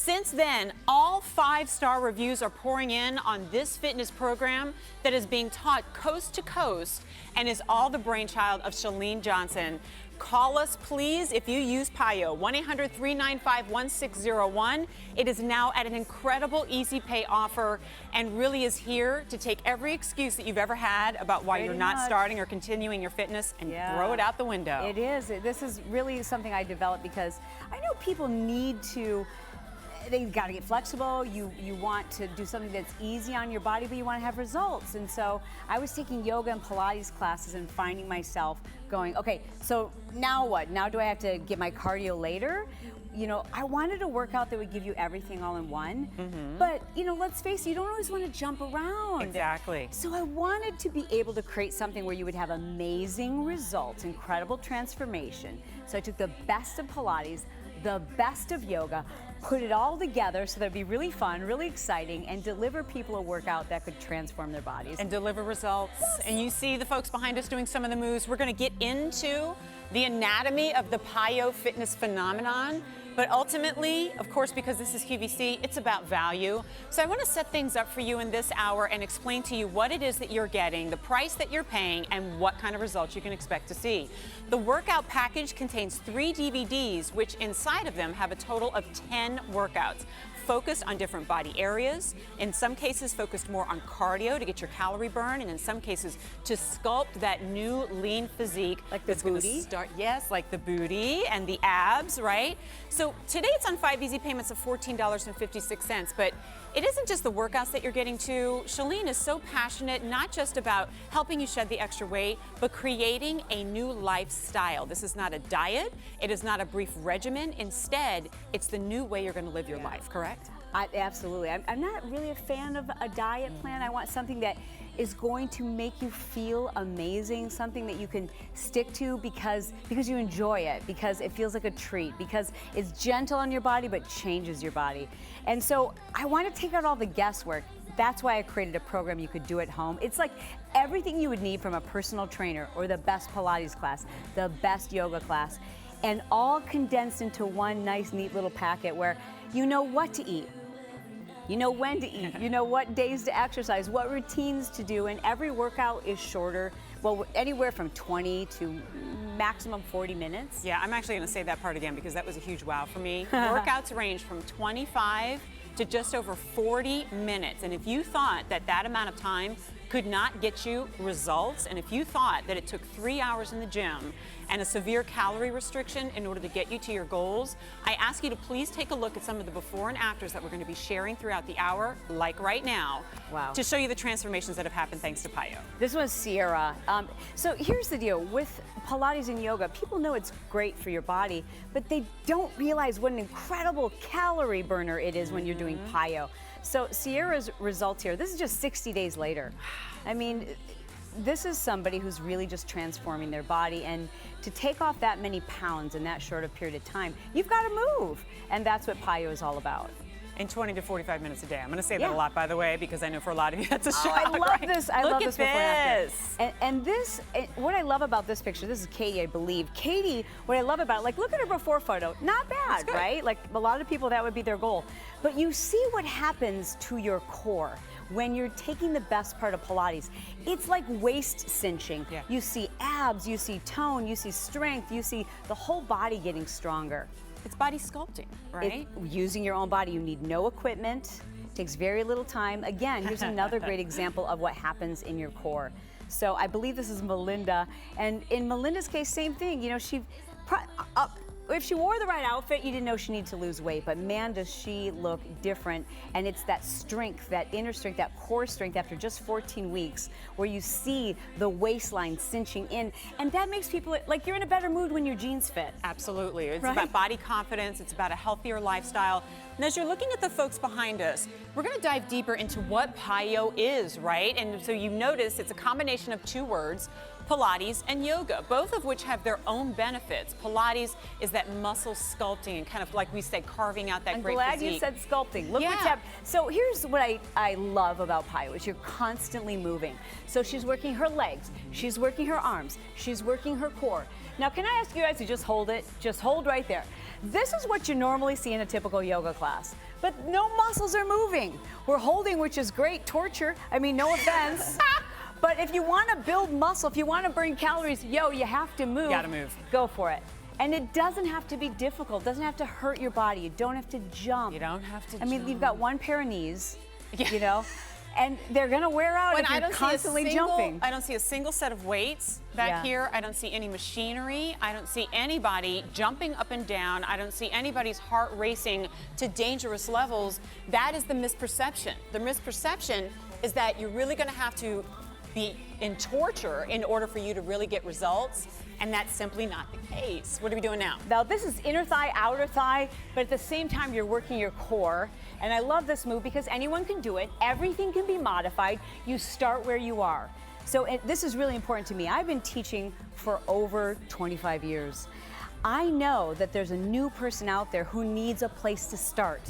Since then, all 5-star reviews are pouring in on this fitness program that is being taught coast to coast and is all the brainchild of Chalene Johnson. Call us, please, if you use PiYo, 1-800-395-1601. It is now at an incredible easy pay offer and really is here to take every excuse that you've ever had about why you're not starting or continuing your fitness and throw it out the window. It is. This is really something I developed because I know people need to, they've got to get flexible. You want to do something that's easy on your body, but you want to have results. And so I was taking yoga and Pilates classes and finding myself going, okay, so now what? Now do I have to get my cardio later? You know, I wanted a workout that would give you everything all in one. But, you know, let's face it, you don't always want to jump around. Exactly. So I wanted to be able to create something where you would have amazing results, incredible transformation. So I took the best of Pilates, the best of yoga, put it all together so that it'd be really fun, really exciting, and deliver people a workout that could transform their bodies. And deliver results. Yes. And you see the folks behind us doing some of the moves. We're going to get into the anatomy of the PiYo fitness phenomenon. But ultimately, of course, because this is QVC, it's about value. So I want to set things up for you in this hour and explain to you what it is that you're getting, the price that you're paying, and what kind of results you can expect to see. The workout package contains 3 DVDs, which inside of them have a total of 10 workouts, focused on different body areas, in some cases focused more on cardio to get your calorie burn, and in some cases to sculpt that new lean physique. Like the booty? Yes, like the booty and the abs, right? So today it's on 5 easy payments of $14.56, but it isn't just the workouts that you're getting to. Chalene is so passionate, not just about helping you shed the extra weight, but creating a new lifestyle. This is not a diet. It is not a brief regimen. Instead, it's the new way you're going to live your life, correct? Absolutely. I'm not really a fan of a diet plan. I want something that is going to make you feel amazing, something that you can stick to because you enjoy it, because it feels like a treat, because it's gentle on your body but changes your body. And so I want to take out all the guesswork. That's why I created a program you could do at home. It's like everything you would need from a personal trainer or the best Pilates class, the best yoga class, and all condensed into one nice, neat little packet where you know what to eat. You know when to eat, you know what days to exercise, what routines to do, and every workout is shorter, well, anywhere from 20 to maximum 40 minutes. Yeah, I'm actually going to say that part again because that was a huge wow for me. Workouts range from 25 to just over 40 minutes, and if you thought that that amount of time could not get you results, and if you thought that it took 3 hours in the gym and a severe calorie restriction in order to get you to your goals, I ask you to please take a look at some of the before and afters that we're going to be sharing throughout the hour, like right now, to show you the transformations that have happened thanks to PiYo. This one's Sierra. So here's the deal. With Pilates and yoga, people know it's great for your body, but they don't realize what an incredible calorie burner it is when you're doing PiYo. So Sierra's results here, this is just 60 days later. I mean, this is somebody who's really just transforming their body, and to take off that many pounds in that short a period of time, you've got to move. And that's what PiYo is all about. In 20 to 45 minutes a day. I'm going to say that a lot, by the way, because I know for a lot of you that's a shock. I love this. I love this. Look at this. And this, what I love about this picture, this is Katie, I believe. Katie, what I love about it, like, look at her before photo. Not bad, right? Like, a lot of people, that would be their goal. But you see what happens to your core when you're taking the best part of Pilates. It's like waist cinching. Yeah. You see abs, you see tone, you see strength, you see the whole body getting stronger. It's body sculpting, right? Using your own body. You need no equipment. Takes very little time. Again, here's another great example of what happens in your core. So I believe this is Melinda, and in Melinda's case, same thing. You know, if she wore the right outfit, you didn't know she needed to lose weight, but man, does she look different. And it's that strength, that inner strength, that core strength after just 14 weeks, where you see the waistline cinching in, and that makes people, like, you're in a better mood when your jeans fit. Absolutely. It's about body confidence. It's about a healthier lifestyle. And as you're looking at the folks behind us, we're going to dive deeper into what PiYo is, right? And so you notice it's a combination of 2 words, Pilates and yoga, both of which have their own benefits. Pilates is that muscle sculpting and kind of, like we said, carving out that great physique. I'm glad you said sculpting. Look what's happening. So here's what I love about PiYo is you're constantly moving. So she's working her legs, she's working her arms, she's working her core. Now, can I ask you guys to just hold it? Just hold right there. This is what you normally see in a typical yoga class, but no muscles are moving. We're holding, which is great torture. I mean, no offense. But if you want to build muscle, if you want to burn calories, yo, you have to move. You gotta move. Go for it. And it doesn't have to be difficult. It doesn't have to hurt your body. You don't have to jump. You don't have to I mean, jump. you've got one pair of knees, Yeah. you know, and they're going to wear out if you're constantly jumping. I don't see a single set of weights back here. I don't see any machinery. I don't see anybody jumping up and down. I don't see anybody's heart racing to dangerous levels. That is the misperception. The misperception is that you're really going to have to be in torture in order for you to really get results, and that's simply not the case. What are we doing now? Now, this is inner thigh, outer thigh, but at the same time, you're working your core. And I love this move because anyone can do it. Everything can be modified. You start where you are. So this is really important to me. I've been teaching for over 25 years. I know that there's a new person out there who needs a place to start.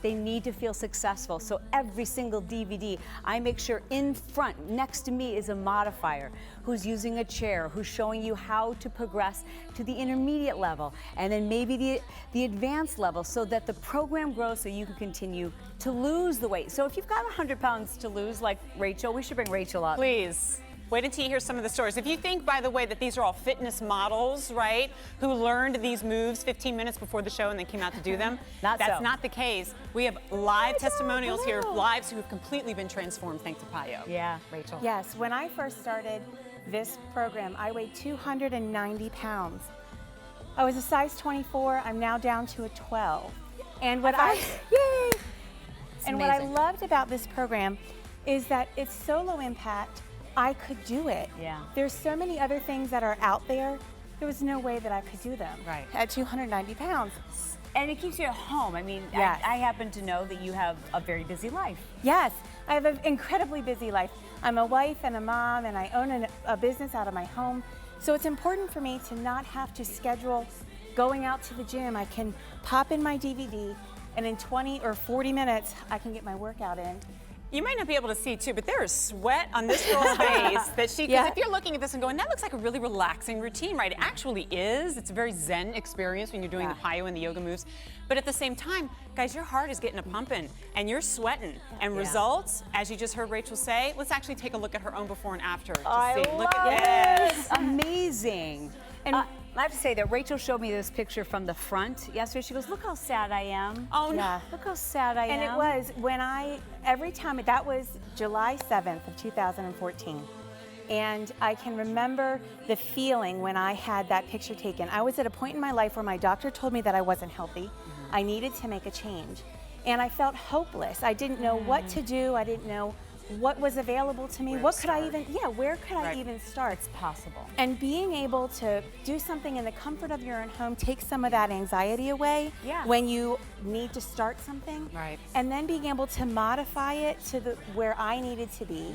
They need to feel successful. So every single DVD, I make sure in front, next to me is a modifier who's using a chair, who's showing you how to progress to the intermediate level, and then maybe the advanced level, so that the program grows so you can continue to lose the weight. So if you've got 100 pounds to lose, like Rachel, we should bring Rachel up. Please. Wait until you hear some of the stories. If you think, by the way, that these are all fitness models, right, who learned these moves 15 minutes before the show and then came out to do them, that's not the case. We have live testimonials here, lives who have completely been transformed thanks to PiYo. Yeah, Rachel. Yes, when I first started this program, I weighed 290 pounds. I was a size 24. I'm now down to a 12. And what yay! And what I loved about this program is that it's so low impact. I could do it. Yeah. There's so many other things that are out there. There was no way that I could do them. Right. At 290 pounds. And it keeps you at home. I mean, Yes. I happen to know that you have a very busy life. Yes, I have an incredibly busy life. I'm a wife and a mom, and I own a business out of my home. So it's important for me to not have to schedule going out to the gym. I can pop in my DVD, and in 20 or 40 minutes, I can get my workout in. You might not be able to see too, but there is sweat on this girl's face that she, because if you're looking at this and going, that looks like a really relaxing routine, right? It actually is. It's a very zen experience when you're doing the PiYo and the yoga moves. But at the same time, guys, your heart is getting a pumping and you're sweating. And results, as you just heard Rachel say, let's actually take a look at her own before and after to see. Look at this. Amazing. And I have to say that Rachel showed me this picture from the front yesterday. She goes, look how sad I am. Oh, no. Yeah. Look how sad I am. And it was when every time, that was July 7th of 2014. And I can remember the feeling when I had that picture taken. I was at a point in my life where my doctor told me that I wasn't healthy. I needed to make a change. And I felt hopeless. I didn't know what to do. I didn't know what was available to me. Where could I even start? It's possible. And being able to do something in the comfort of your own home takes some of that anxiety away when you need to start something. Right. And then being able to modify it to where I needed to be.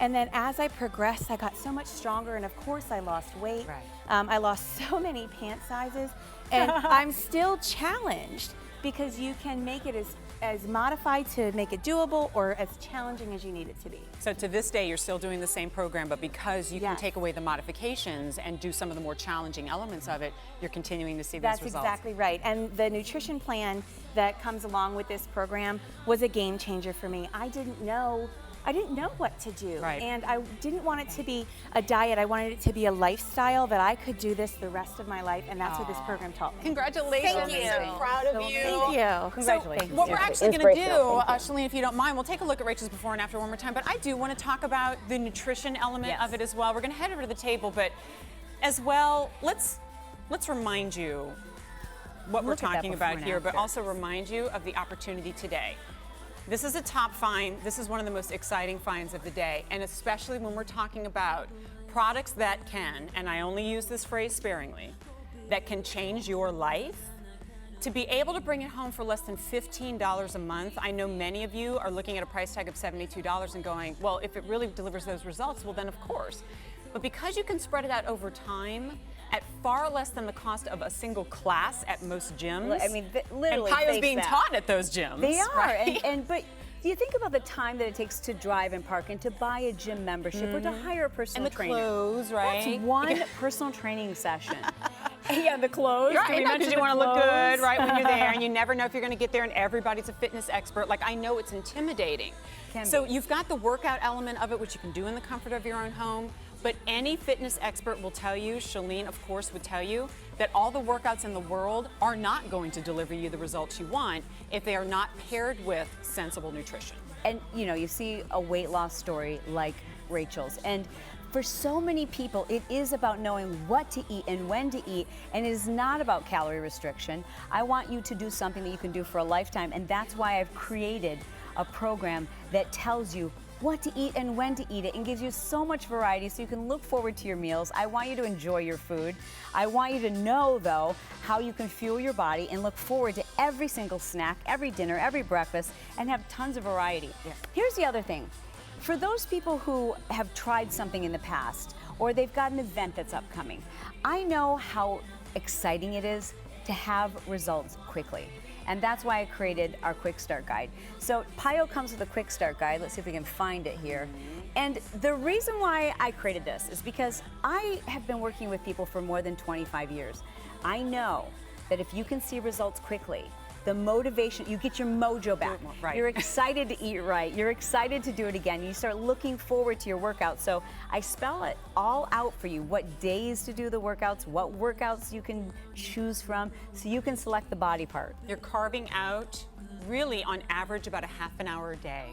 And then as I progressed, I got so much stronger, and of course I lost weight. Right. I lost so many pant sizes, and I'm still challenged because you can make it as modified to make it doable or as challenging as you need it to be. So to this day, you're still doing the same program, but because you can take away the modifications and do some of the more challenging elements of it, you're continuing to see these results. That's exactly right. And the nutrition plan that comes along with this program was a game changer for me. I didn't know what to do. Right. And I didn't want it to be a diet. I wanted it to be a lifestyle that I could do this the rest of my life, and that's what this program taught me. Congratulations. Thank you. I'm so proud of you. Thank you. Congratulations. So what we're actually going to do, Chalene, if you don't mind, we'll take a look at Rachel's before and after one more time, but I do want to talk about the nutrition element of it as well. We're going to head over to the table, but as well, let's remind you what we're talking about here, but also remind you of the opportunity today. This is a top find. This is one of the most exciting finds of the day, and especially when we're talking about products that can, and I only use this phrase sparingly, that can change your life. To be able to bring it home for less than $15 a month, I know many of you are looking at a price tag of $72 and going, well, if it really delivers those results, well then of course. But because you can spread it out over time, at far less than the cost of a single class at most gyms. I mean, literally. And PiYo's being taught at those gyms. They are. Right? But do you think about the time that it takes to drive and park and to buy a gym membership or to hire a personal trainer? And the clothes, right? That's one personal training session. Yeah, the clothes. Right, because you want to look good, right, when you're there, and you never know if you're going to get there, and everybody's a fitness expert. Like, I know it's intimidating. So you've got the workout element of it, which you can do in the comfort of your own home, but any fitness expert will tell you, Chalene, of course, would tell you, that all the workouts in the world are not going to deliver you the results you want if they are not paired with sensible nutrition. And, you know, you see a weight loss story like Rachel's, and for so many people, it is about knowing what to eat and when to eat, and it is not about calorie restriction. I want you to do something that you can do for a lifetime, and that's why I've created a program that tells you what to eat and when to eat it and gives you so much variety so you can look forward to your meals. I want you to enjoy your food. I want you to know, though, how you can fuel your body and look forward to every single snack, every dinner, every breakfast, and have tons of variety. Here's the other thing. For those people who have tried something in the past, or they've got an event that's upcoming, I know how exciting it is to have results quickly. And that's why I created our Quick Start Guide. So PiYo comes with a Quick Start Guide. Let's see if we can find it here. And the reason why I created this is because I have been working with people for more than 25 years. I know that if you can see results quickly, the motivation, you get your mojo back. Right. You're excited to eat right. You're excited to do it again. You start looking forward to your workout. So I spell it all out for you, what days to do the workouts, what workouts you can choose from, so you can select the body part. You're carving out, really on average, about a half an hour a day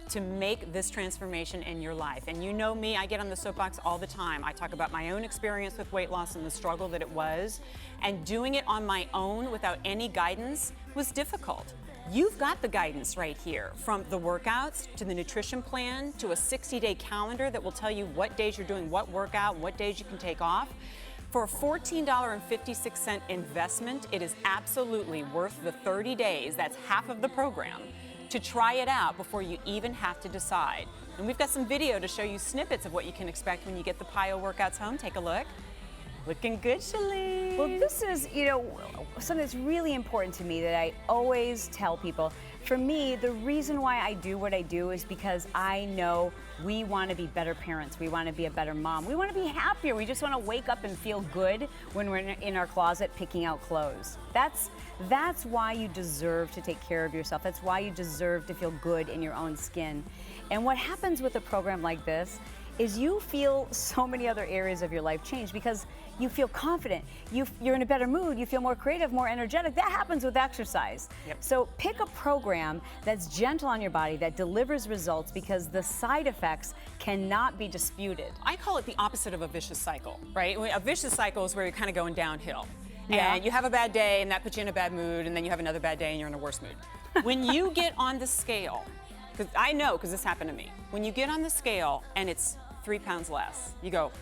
to make this transformation in your life. And you know me, I get on the soapbox all the time. I talk about my own experience with weight loss and the struggle that it was. And doing it on my own without any guidance was difficult. You've got the guidance right here, from the workouts to the nutrition plan to a 60-day calendar that will tell you what days you're doing what workout, what days you can take off. For a $14.56 investment, it is absolutely worth the 30 days, that's half of the program, to try it out before you even have to decide. And we've got some video to show you snippets of what you can expect when you get the PiYo workouts home. Take a look. Looking good, Chalene. Well, this is, you know, something that's really important to me that I always tell people. For me, the reason why I do what I do is because I know we want to be better parents. We want to be a better mom. We want to be happier. We just want to wake up and feel good when we're in our closet picking out clothes. That's why you deserve to take care of yourself. That's why you deserve to feel good in your own skin. And what happens with a program like this is you feel so many other areas of your life change because you feel confident, you're in a better mood, you feel more creative, more energetic. That happens with exercise. So pick a program that's gentle on your body, that delivers results, because the side effects cannot be disputed. I call it the opposite of a vicious cycle, right? A vicious cycle is where you're kind of going downhill. Yeah. And you have a bad day and that puts you in a bad mood, and then you have another bad day and you're in a worse mood. When you get on the scale, because I know, because this happened to me, when you get on the scale and it's 3 pounds less, you go,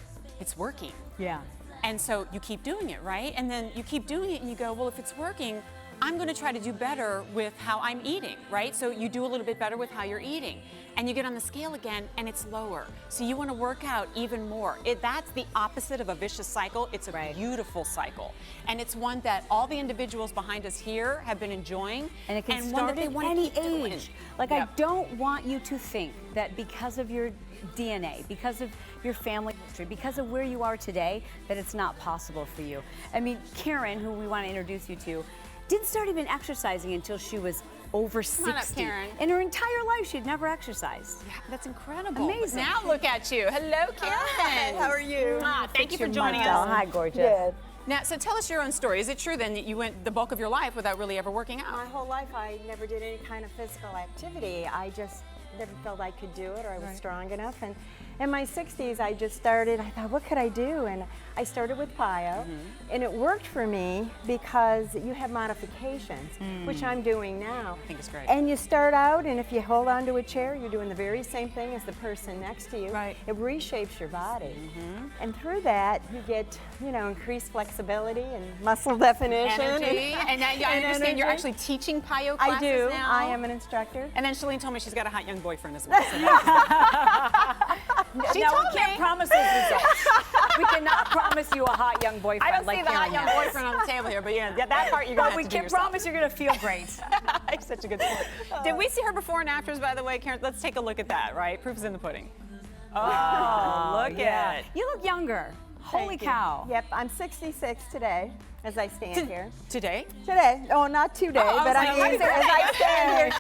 it's working. Yeah. And so you keep doing it, right? And then you keep doing it and you go, well, if it's working, I'm going to try to do better with how I'm eating, right? So you do a little bit better with how you're eating. And you get on the scale again and it's lower. So you want to work out even more. That's the opposite of a vicious cycle. It's a beautiful cycle. And it's one that all the individuals behind us here have been enjoying. And it can one start that they at want to any keep doing. age. Like, I don't want you to think that because of your DNA, because of your family history, because of where you are today, that it's not possible for you. I mean, Karen, who we want to introduce you to, didn't start even exercising until she was over 60. Come on up, Karen. In her entire life, she'd never exercised. Yeah, that's incredible. Amazing. Now look at you. Hello, Karen. Hi, how are you? Thank you for joining Oh, us. hi, gorgeous. Good. Now, so tell us your own story. Is it true then that you went the bulk of your life without really ever working out? My whole life, I never did any kind of physical activity. I just never felt I could do it or I was strong enough. And in my 60s, I just started, I thought, what could I do? And I started with PiYo, and it worked for me because you have modifications, which I'm doing now. I think it's great. And you start out, and if you hold onto a chair, you're doing the very same thing as the person next to you. Right. It reshapes your body. And through that, you get, you know, increased flexibility and muscle definition. Energy. And now I understand you're actually teaching PiYo classes I do. now. I am an instructor. And then Chalene told me she's got a hot young boyfriend as well. So she Now, told we can't me. promise those results. We cannot promise you a hot young boyfriend I don't like see the hot Karen young has. boyfriend on the table here, but yeah, that part you're going to But have we to do can yourself. promise you're going to feel great. It's such a good sport. Did we see her before and afters, by the way, Karen? Let's take a look at that, right? Proof is in the pudding. Oh, look at it. You look younger. Holy Thank you. cow. Yep, I'm 66 today as I stand here. Today? Today. Oh, not today, Oh, I was but like, I mean, happy as I stand here